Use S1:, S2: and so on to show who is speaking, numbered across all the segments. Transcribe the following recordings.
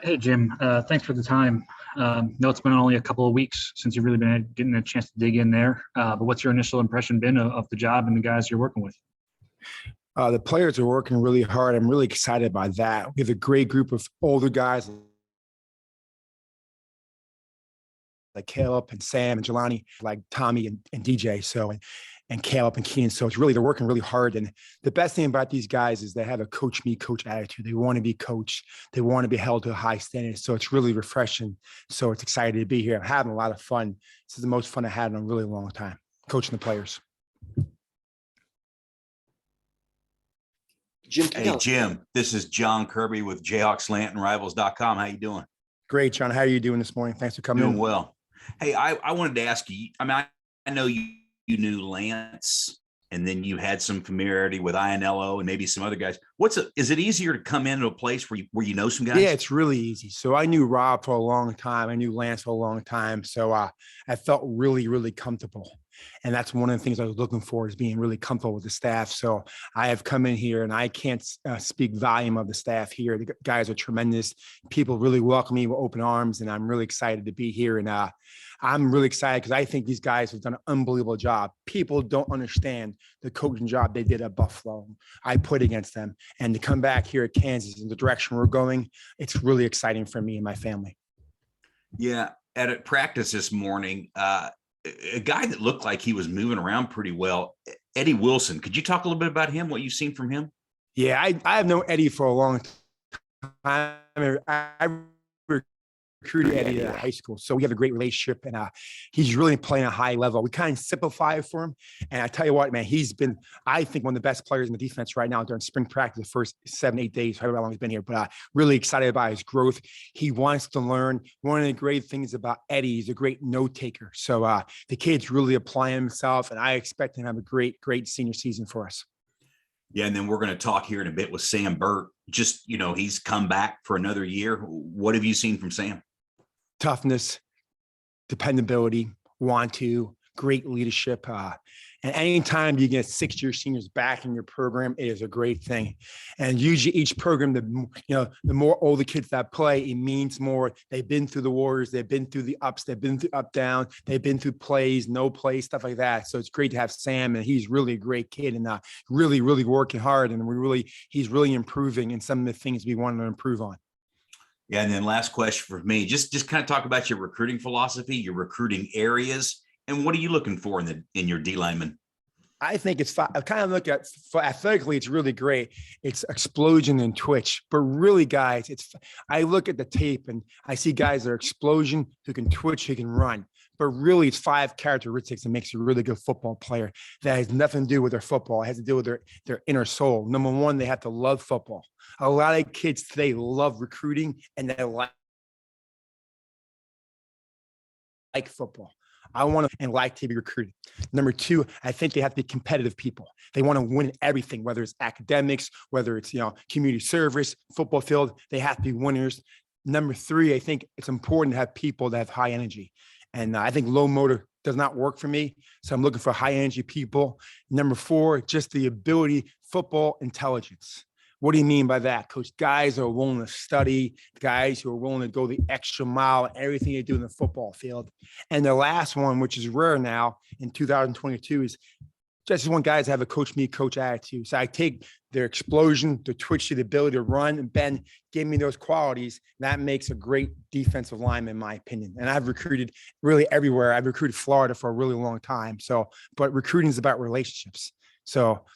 S1: Hey, Jim. Thanks for the time. Know it's been only a couple of weeks since you've really been getting a chance to dig in there. But what's your initial impression been of the job and the guys you're working with?
S2: The players are working really hard. I'm really excited by that. We have a great group of older guys like Caleb and Sam and Jelani, like Tommy and DJ. And Caleb and Keenan. So they're working really hard. And the best thing about these guys is they have a coach me, coach attitude. They want to be coached. They want to be held to a high standard. So it's really refreshing. So it's exciting to be here. I'm having a lot of fun. This is the most fun I had in a really long time, coaching the players.
S3: Hey, Jim, this is John Kirby with JayhawksLantonRivals.com. How you doing?
S2: Great, John. How are you doing this morning? Thanks for coming in.
S3: Doing well. Hey, I wanted to ask you, I know you knew Lance, and then you had some familiarity with Ianello and maybe some other guys. Is it easier to come into a place where you know some guys?
S2: Yeah, it's really easy. So I knew Rob for a long time. I knew Lance for a long time. So I felt really, really comfortable. And that's one of the things I was looking for, is being really comfortable with the staff. So I have come in here and I can't speak volume of the staff here. The guys are tremendous. People really welcome me with open arms, and I'm really excited to be here. And I'm really excited because I think these guys have done an unbelievable job. People don't understand the coaching job they did at Buffalo. I put against them, and to come back here at Kansas in the direction we're going, it's really exciting for me and my family.
S3: Yeah. At a practice this morning, a guy that looked like he was moving around pretty well, Eddie Wilson. Could you talk a little bit about him, what you've seen from him?
S2: Yeah, I have known Eddie for a long time. I recruited Eddie at high school, so we have a great relationship, and he's really playing a high level. We kind of simplify for him, and I tell you what, man, he's been, I think, one of the best players in the defense right now during spring practice, the first 7-8 days, however long he's been here. But really excited about his growth. He wants to learn. One of the great things about Eddie, he's a great note taker. So the kid's really applying himself, and I expect him to have a great senior season for us.
S3: Yeah, and then we're going to talk here in a bit with Sam Burt. Just, he's come back for another year. What have you seen from Sam?
S2: Toughness, dependability, great leadership. And anytime you get 6-year seniors back in your program, it is a great thing. And usually each program, the more older kids that play, it means more. They've been through the Warriors, they've been through the ups, they've been through up, down, they've been through plays, no plays, stuff like that. So it's great to have Sam, and he's really a great kid, and really, really working hard. And he's really improving in some of the things we want to improve on.
S3: Yeah, and then last question for me, just kind of talk about your recruiting philosophy, your recruiting areas, and what are you looking for in your D lineman?
S2: I think I kind of look at, athletically, it's really great. It's explosion and twitch, but really, guys, I look at the tape and I see guys that are explosion, who can twitch, who can run. But really, it's 5 characteristics that makes you a really good football player. That has nothing to do with their football. It has to do with their inner soul. Number one, they have to love football. A lot of kids today love recruiting, and they like football. I want to like to be recruited. Number 2, I think they have to be competitive people. They want to win everything, whether it's academics, whether it's community service, football field. They have to be winners. Number 3, I think it's important to have people that have high energy. And I think low motor does not work for me. So I'm looking for high energy people. Number 4, just the ability, football intelligence. What do you mean by that, Coach? Guys who are willing to study, guys who are willing to go the extra mile, everything they do in the football field. And the last one, which is rare now in 2022, is just want guys to have a coach me, coach attitude. So I take their explosion, their twitch, the ability to run, and Ben gave me those qualities. That makes a great defensive lineman, in my opinion. And I've recruited really everywhere. I've recruited Florida for a really long time. But recruiting is about relationships. So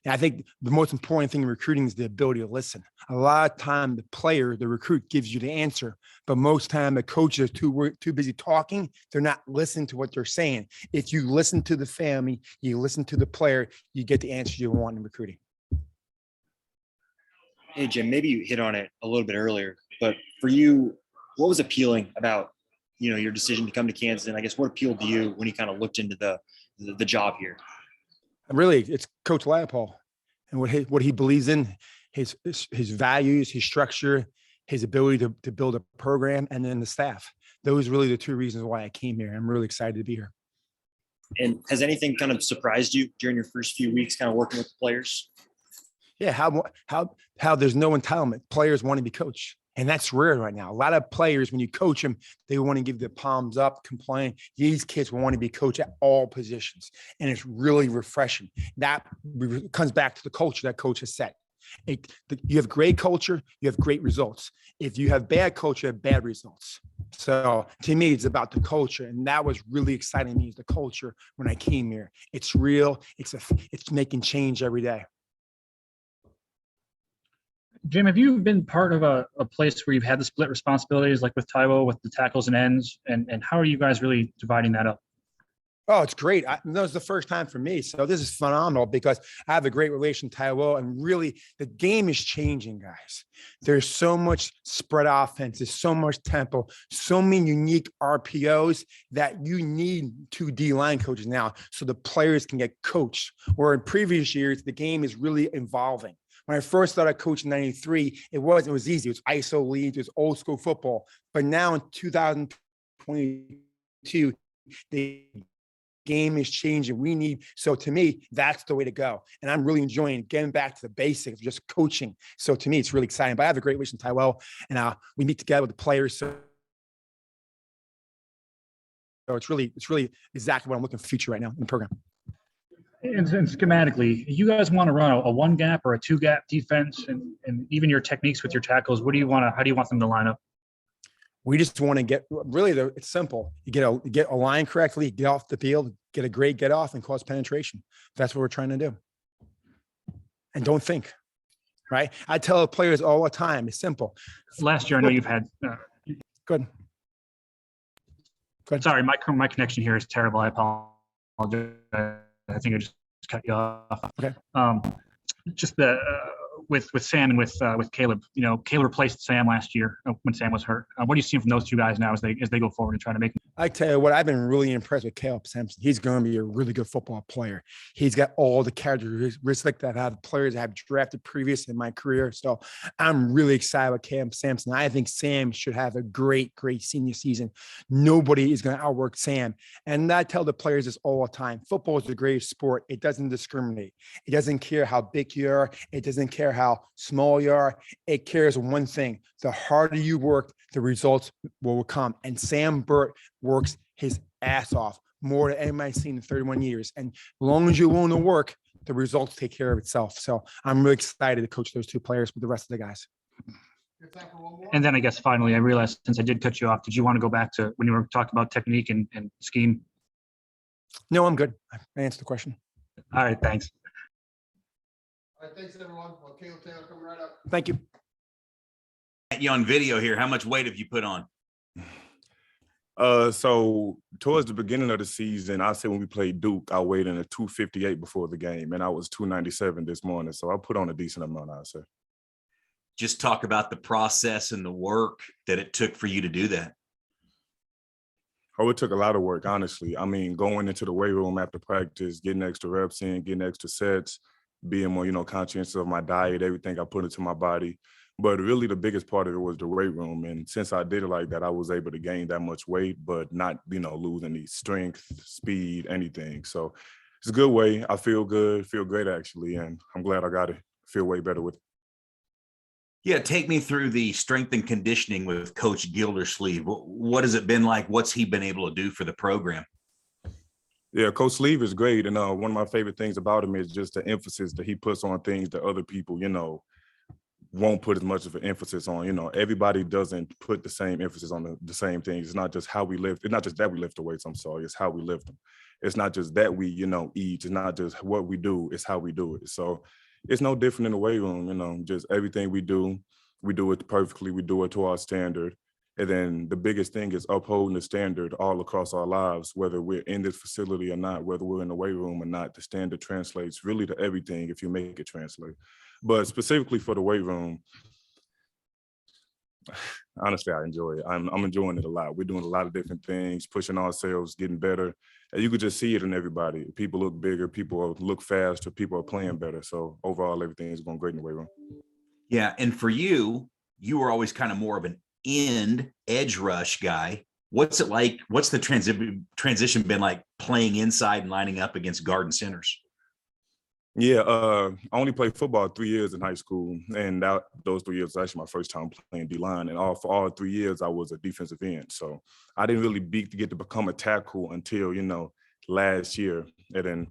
S2: I think the most important thing in recruiting is the ability to listen. A lot of time, the recruit gives you the answer, but most time the coaches are too busy talking. They're not listening to what they're saying. If you listen to the family, you listen to the player, you get the answer you want in recruiting.
S4: Hey, Jim, maybe you hit on it a little bit earlier, but for you, what was appealing about, your decision to come to Kansas? And I guess what appealed to you when you kind of looked into the job here?
S2: Really, it's Coach Leopold and what he believes in, his values, his structure, his ability to build a program, and then the staff. Those are really the 2 reasons why I came here. I'm really excited to be here.
S4: And has anything kind of surprised you during your first few weeks kind of working with the players?
S2: Yeah, how there's no entitlement. Players want to be coached. And that's rare right now. A lot of players, when you coach them, they want to give the palms up, complain. These kids want to be coached at all positions. And it's really refreshing. That comes back to the culture that coach has set. You have great culture, you have great results. If you have bad culture, you have bad results. So to me, it's about the culture. And that was really exciting to me, is the culture when I came here. It's real. It's making change every day.
S1: Jim, have you been part of a place where you've had the split responsibilities, like with Taiwo, with the tackles and ends? And how are you guys really dividing that up?
S2: Oh, it's great. That was the first time for me. So this is phenomenal because I have a great relation with Taiwo, and really the game is changing, guys. There's so much spread offense. There's so much tempo, so many unique RPOs that you need 2 D-line coaches now so the players can get coached. Where in previous years, the game is really evolving. When I first started coaching in 93, it was easy. It was ISO leads, it was old school football. But now in 2022, the game is changing. So to me, that's the way to go. And I'm really enjoying getting back to the basics of just coaching. So to me, it's really exciting. But I have a great relation with Taiwo, and we meet together with the players. So it's really exactly what I'm looking for future right now in the program.
S1: And schematically, you guys want to run a 1-gap or a 2-gap defense, and even your techniques with your tackles. How do you want them to line up?
S2: We just want to it's simple. You get a line correctly, get off the field, get a great get off, and cause penetration. That's what we're trying to do. And don't think, right? I tell the players all the time, it's simple.
S1: Last year, I know you've had.
S2: Good.
S1: Sorry, my connection here is terrible. I apologize. I think I just cut you off.
S2: Okay.
S1: Just with Sam and with Caleb. Caleb replaced Sam last year when Sam was hurt. What do you see from those 2 guys now as they go forward and try to make?
S2: I tell you what, I've been really impressed with Caleb Sampson. He's going to be a really good football player. He's got all the characteristics that have players that have drafted previous in my career. So I'm really excited with Caleb Sampson. I think Sam should have a great senior season. Nobody is going to outwork Sam. And I tell the players this all the time. Football is the greatest sport. It doesn't discriminate. It doesn't care how big you are. It doesn't care how small you are. It cares one thing. The harder you work, the results will come. And Sam Burt works his ass off more than anybody's seen in 31 years. And as long as you're willing to work, the results take care of itself. So I'm really excited to coach those 2 players with the rest of the guys.
S1: And then I guess finally, I realized since I did cut you off, did you want to go back to when you were talking about technique and scheme?
S2: No, I'm good. I answered the question.
S1: All right, thanks.
S5: All right, thanks everyone. Well, Caleb Taylor coming right up.
S2: Thank you.
S3: You on video here. How much weight have you put on?
S6: So towards the beginning of the season, I said when we played Duke, I weighed in at 258 before the game, and I was 297 this morning. So I put on a decent amount, I'd say.
S3: Just talk about the process and the work that it took for you to do that.
S6: Oh, it took a lot of work, honestly. I mean, going into the weight room after practice, getting extra reps in, getting extra sets, being more, conscious of my diet, everything I put into my body. But really the biggest part of it was the weight room. And since I did it like that, I was able to gain that much weight, but not, lose any strength, speed, anything. So it's a good way. I feel good, feel great actually. And I'm glad I got it. Feel way better with it.
S3: Yeah, take me through the strength and conditioning with Coach Gildersleeve. What has it been like? What's he been able to do for the program?
S6: Yeah, Coach Sleeve is great. And one of my favorite things about him is just the emphasis that he puts on things that other people, won't put as much of an emphasis on. Everybody doesn't put the same emphasis on the same things. It's not just how we lift. It's not just that we lift the weights, I'm sorry. It's how we lift them. It's not just that we, eat. It's not just what we do. It's how we do it. So it's no different in the weight room, just everything we do it perfectly. We do it to our standard. And then the biggest thing is upholding the standard all across our lives, whether we're in this facility or not, whether we're in the weight room or not. The standard translates really to everything if you make it translate. But specifically for the weight room, honestly, I enjoy it. I'm enjoying it a lot. We're doing a lot of different things, pushing ourselves, getting better. And you could just see it in everybody. People look bigger, people look faster, people are playing better. So overall, everything is going great in the weight room.
S3: Yeah, and for you were always kind of more of an edge rush guy. What's it like? What's the transition been like playing inside and lining up against guard and centers?
S6: Yeah, I only played football 3 years in high school, and those 3 years was actually my first time playing D-line. And for all 3 years, I was a defensive end. So I didn't really get to become a tackle until, last year. And then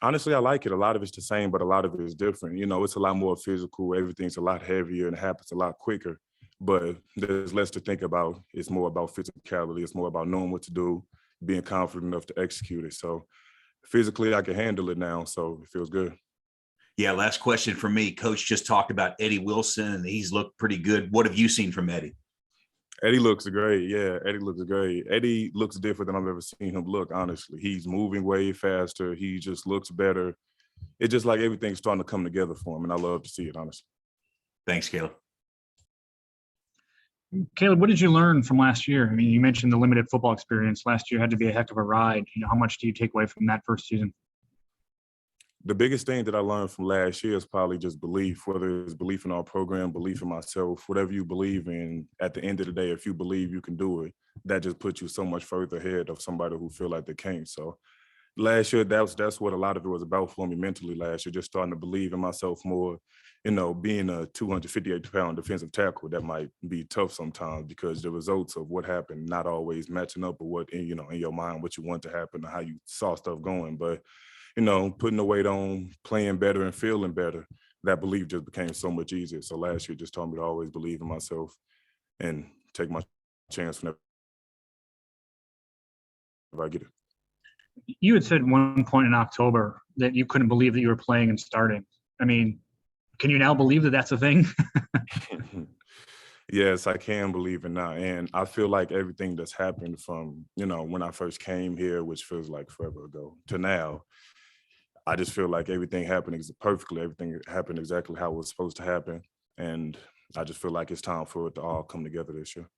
S6: honestly, I like it. A lot of it's the same, but a lot of it is different. It's a lot more physical. Everything's a lot heavier and it happens a lot quicker. But there's less to think about. It's more about physicality. It's more about knowing what to do, being confident enough to execute it. So physically, I can handle it now. So it feels good.
S3: Yeah, last question for me. Coach just talked about Eddie Wilson, and he's looked pretty good. What have you seen from Eddie?
S6: Eddie looks great. Yeah, Eddie looks great. Eddie looks different than I've ever seen him look, honestly. He's moving way faster. He just looks better. It's just like everything's starting to come together for him, and I love to see it, honestly.
S3: Thanks, Caleb.
S1: Caleb, what did you learn from last year? I mean, you mentioned the limited football experience. Last year had to be a heck of a ride. How much do you take away from that first season?
S6: The biggest thing that I learned from last year is probably just belief, whether it's belief in our program, belief in myself, whatever you believe in. At the end of the day, if you believe you can do it, that just puts you so much further ahead of somebody who feel like they can't. So last year, that's what a lot of it was about for me mentally last year, just starting to believe in myself more. Being a 258-pound defensive tackle, that might be tough sometimes because the results of what happened not always matching up with what, in your mind, what you want to happen or how you saw stuff going. But putting the weight on, playing better and feeling better, that belief just became so much easier. So last year just taught me to always believe in myself and take my chance whenever I get it.
S1: You had said at one point in October that you couldn't believe that you were playing and starting. I mean, can you now believe that that's a thing?
S6: Yes, I can believe it now. And I feel like everything that's happened from, when I first came here, which feels like forever ago, to now, I just feel like everything happened perfectly. Everything happened exactly how it was supposed to happen. And I just feel like it's time for it to all come together this year.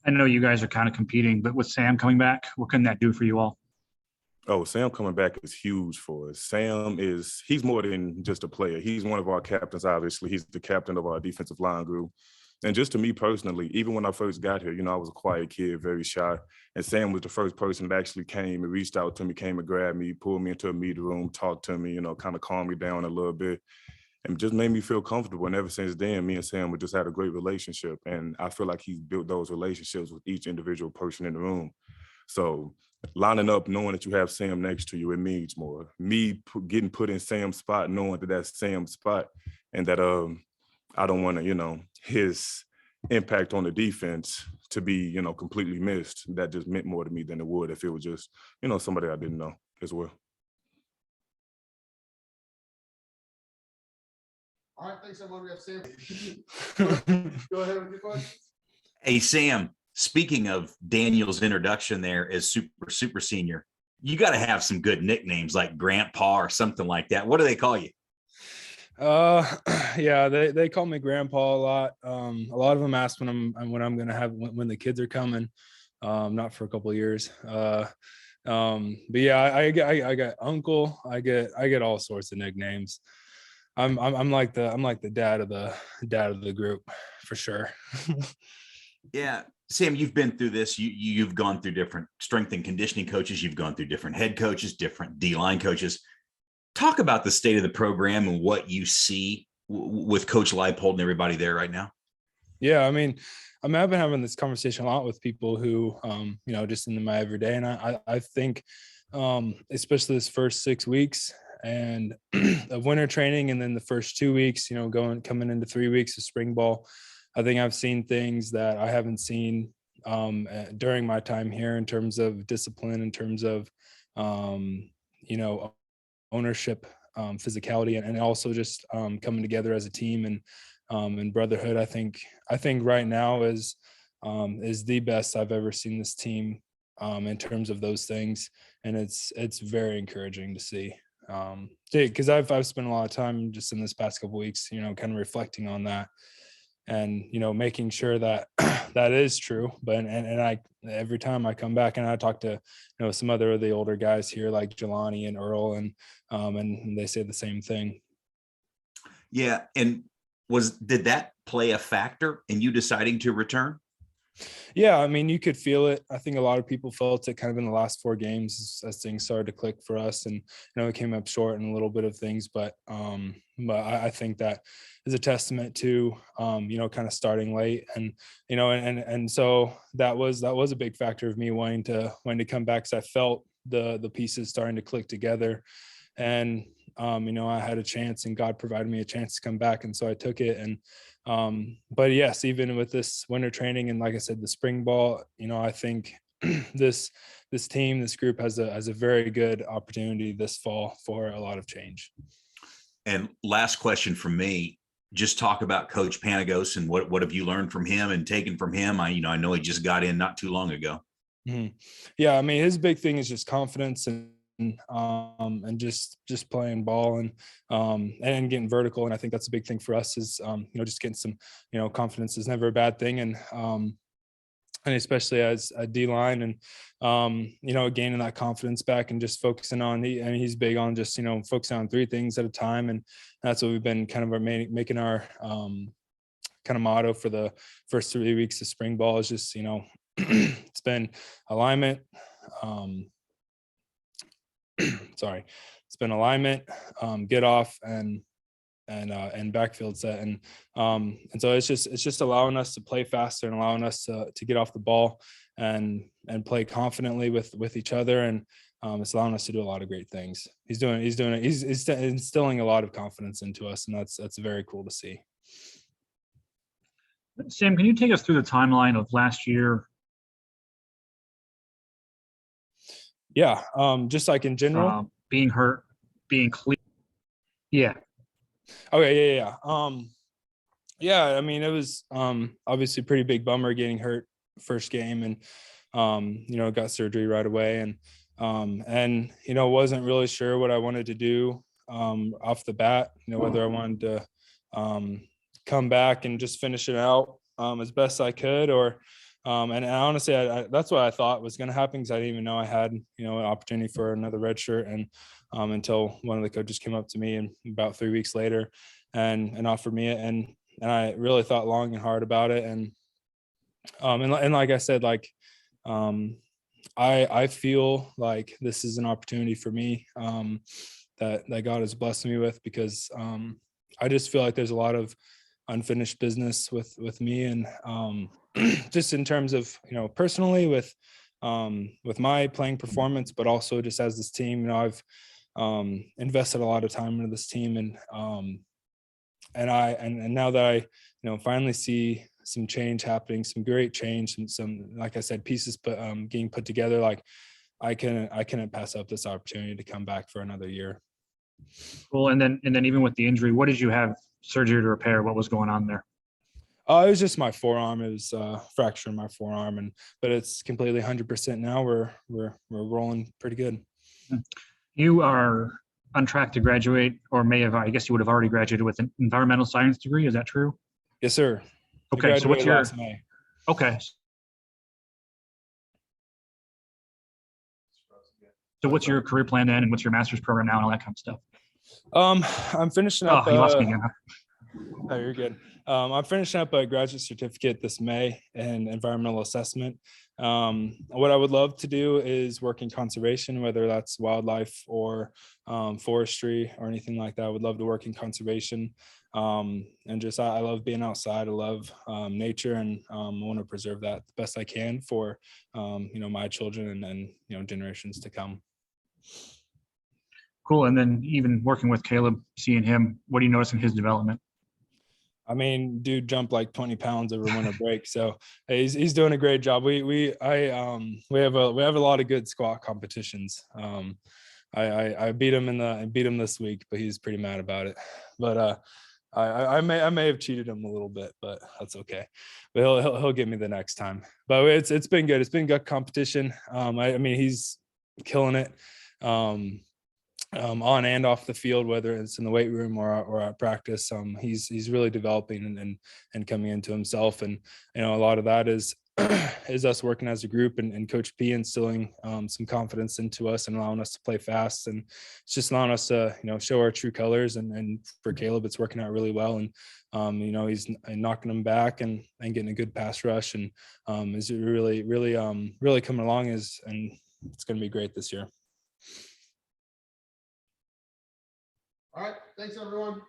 S1: I know you guys are kind of competing, but with Sam coming back, what can that do for you all?
S6: Oh, Sam coming back is huge for us. He's more than just a player. He's one of our captains, obviously. He's the captain of our defensive line group. And just to me personally, even when I first got here, I was a quiet kid, very shy. And Sam was the first person that actually came and reached out to me, came and grabbed me, pulled me into a meeting room, talked to me, kind of calmed me down a little bit and just made me feel comfortable. And ever since then, me and Sam have just had a great relationship. And I feel like he's built those relationships with each individual person in the room. So lining up, knowing that you have Sam next to you, it means more. Me getting put in Sam's spot, knowing that that's Sam's spot and that I don't want to, his impact on the defense to be, completely missed. That just meant more to me than it would if it was just, somebody I didn't know as well.
S5: All right, thanks everyone. We have Sam. Go ahead with your question.
S3: Hey, Sam, speaking of Daniel's introduction there as super senior, you got to have some good nicknames like Grandpa or something like that. What do they call you?
S7: Yeah, they call me Grandpa a lot. A lot of them ask when I'm gonna have when the kids are coming. Not for a couple of years. But yeah, I got Uncle. I get all sorts of nicknames. I'm like the dad of the group for sure.
S3: Yeah, Sam, you've been through this. You've gone through different strength and conditioning coaches. You've gone through different head coaches, different D-line coaches. Talk about the state of the program and what you see with Coach Leipold and everybody there right now.
S7: Yeah, I mean, I've been having this conversation a lot with people who, just in my everyday, and I think, especially this first 6 weeks and of winter training, and then the first 2 weeks, coming into 3 weeks of spring ball, I think I've seen things that I haven't seen during my time here in terms of discipline, in terms of, ownership, physicality, and also just coming together as a team and brotherhood. I think right now is the best I've ever seen this team in terms of those things, and it's very encouraging to see. Because I've spent a lot of time just in this past couple of weeks, kind of reflecting on that, and making sure that that is true. But and I every time I come back and I talk to some other of the older guys here like Jelani and Earl, and they say the same thing.
S3: Yeah, and did that play a factor in you deciding to return?
S7: Yeah, I mean, you could feel it. I think a lot of people felt it kind of in the last 4 games as things started to click for us, and we came up short in a little bit of things, but I think that is a testament to kind of starting late, and and so that was a big factor of me wanting to come back, because I felt the pieces starting to click together, and I had a chance, and God provided me a chance to come back, and so I took it. And but yes, even with this winter training and, like I said, the spring ball, I think this team, this group has a very good opportunity this fall for a lot of change.
S3: And last question from me, just talk about Coach Panagos and what have you learned from him and taken from him? I know he just got in not too long ago.
S7: Mhm. Yeah, I mean, his big thing is just confidence and just playing ball and getting vertical. And I think that's a big thing for us is just getting some confidence is never a bad thing, and especially as a D line, and gaining that confidence back and just focusing on he's big on just focusing on 3 things at a time, and that's what we've been kind of making our kind of motto for the first 3 weeks of spring ball is just it's been alignment. Sorry, it's been alignment, get off, and backfield set, and so it's just allowing us to play faster and allowing us to get off the ball and play confidently with each other, and it's allowing us to do a lot of great things. He's instilling a lot of confidence into us, and that's very cool to see.
S1: Sam, can you take us through the timeline of last year?
S7: Yeah, just like in general,
S1: being hurt, being clear. Yeah.
S7: Okay, yeah. Yeah, I mean, it was obviously a pretty big bummer getting hurt first game, and got surgery right away, and wasn't really sure what I wanted to do off the bat, whether I wanted to come back and just finish it out as best I could, or and honestly, that's what I thought was going to happen, because I didn't even know I had an opportunity for another red shirt, and until one of the coaches came up to me and about 3 weeks later and offered me it, and I really thought long and hard about it, and like I said, like I feel like this is an opportunity for me that God has blessed me with, because I just feel like there's a lot of unfinished business with me, and just in terms of personally with my playing performance, but also just as this team. I've invested a lot of time into this team, and now that I finally see some change happening, some great change, and some, like I said, pieces getting put together, like I couldn't pass up this opportunity to come back for another year.
S1: Cool. And then even with the injury, what did you have surgery to repair? What was going on there?
S7: It was just my forearm. It was a fracture in my forearm, but it's completely 100% now. We're rolling pretty good.
S1: You are on track to graduate, or I guess you would have already graduated with an environmental science degree. Is that true?
S7: Yes, sir.
S1: Okay. So what's your
S7: last May.
S1: Okay. So what's your career plan then, and what's your master's program now, and all that kind of stuff?
S7: I'm finishing up.
S1: Oh, you lost me again.
S7: Oh, you're good. I'm finishing up a graduate certificate this May in environmental assessment. What I would love to do is work in conservation, whether that's wildlife or forestry or anything like that. I would love to work in conservation. And just I love being outside. I love nature, and I want to preserve that the best I can for my children and generations to come.
S1: Cool. And then even working with Caleb, seeing him, what do you notice in his development?
S7: I mean, dude jumped like 20 pounds over winter break, so he's doing a great job. We have a lot of good squat competitions. I beat him this week, but he's pretty mad about it. But I may have cheated him a little bit, but that's okay. But he'll get me the next time. But it's been good. It's been good competition. I mean, he's killing it. On and off the field, whether it's in the weight room or at practice, he's really developing and coming into himself, and a lot of that is is us working as a group and Coach P instilling some confidence into us and allowing us to play fast. And it's just allowing us to, show our true colors. And for Caleb, it's working out really well. And, he's knocking them back and getting a good pass rush. And is really coming along and it's going to be great this year.
S5: All right. Thanks, everyone.